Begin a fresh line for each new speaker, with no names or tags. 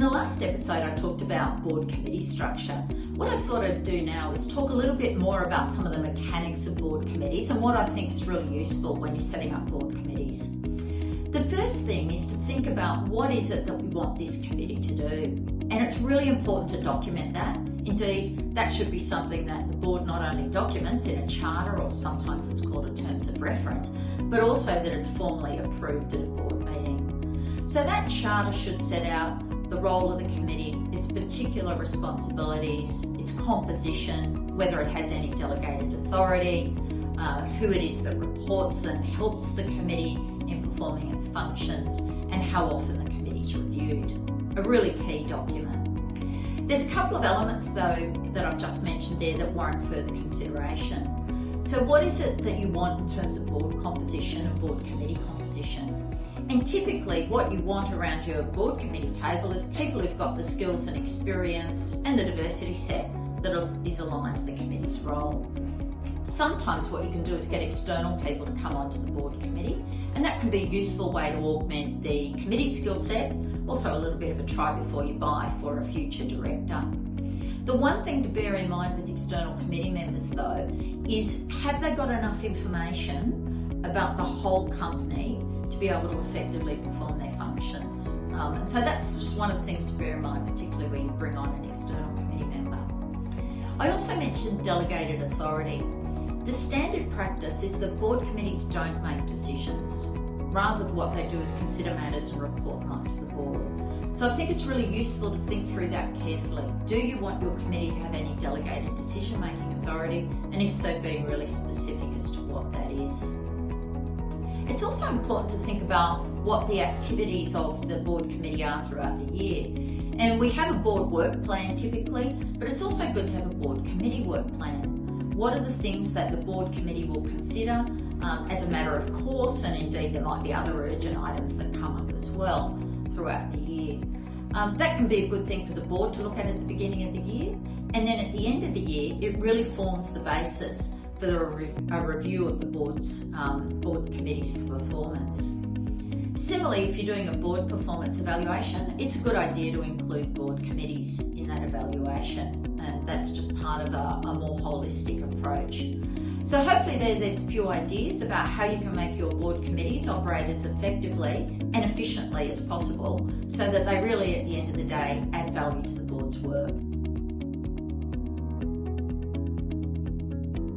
In the last episode, I talked about board committee structure. What I thought I'd do now is talk a little bit more about some of the mechanics of board committees and what I think is really useful when you're setting up board committees. The first thing is to think about what is it that we want this committee to do. And it's really important to document that. Indeed, that should be something that the board not only documents in a charter, or sometimes it's called a terms of reference, but also that it's formally approved at a board meeting. So that charter should set out the role of the committee, its particular responsibilities, its composition, whether it has any delegated authority, who it is that reports and helps the committee in performing its functions, and how often the committee is reviewed. A really key document. There's a couple of elements though that I've just mentioned there that warrant further consideration. So what is it that you want in terms of board composition and board committee composition? And typically what you want around your board committee table is people who've got the skills and experience and the diversity set that is aligned to the committee's role. Sometimes what you can do is get external people to come onto the board committee, and that can be a useful way to augment the committee skill set, also a little bit of a try before you buy for a future director. The one thing to bear in mind with external committee members though is, have they got enough information about the whole company to be able to effectively perform their functions? And so that's just one of the things to bear in mind, particularly when you bring on an external committee member. I also mentioned delegated authority. The standard practice is that board committees don't make decisions. Rather, what they do is consider matters and report them up to the board. So I think it's really useful to think through that carefully. Do you want your committee to have any delegated decision-making authority? And if so, being really specific as to what that is. It's also important to think about what the activities of the board committee are throughout the year. And we have a board work plan typically, but it's also good to have a board committee work plan. What are the things that the board committee will consider as a matter of course, and indeed there might be other urgent items that come up as well throughout the year. That can be a good thing for the board to look at the beginning of the year, and then at the end of the year it really forms the basis for a review of the board committee's performance. Similarly, if you're doing a board performance evaluation, it's a good idea to include board committees in that evaluation, and that's just part of a more holistic approach. So hopefully there's a few ideas about how you can make your board committees operate as effectively and efficiently as possible, so that they really, at the end of the day, add value to the board's work.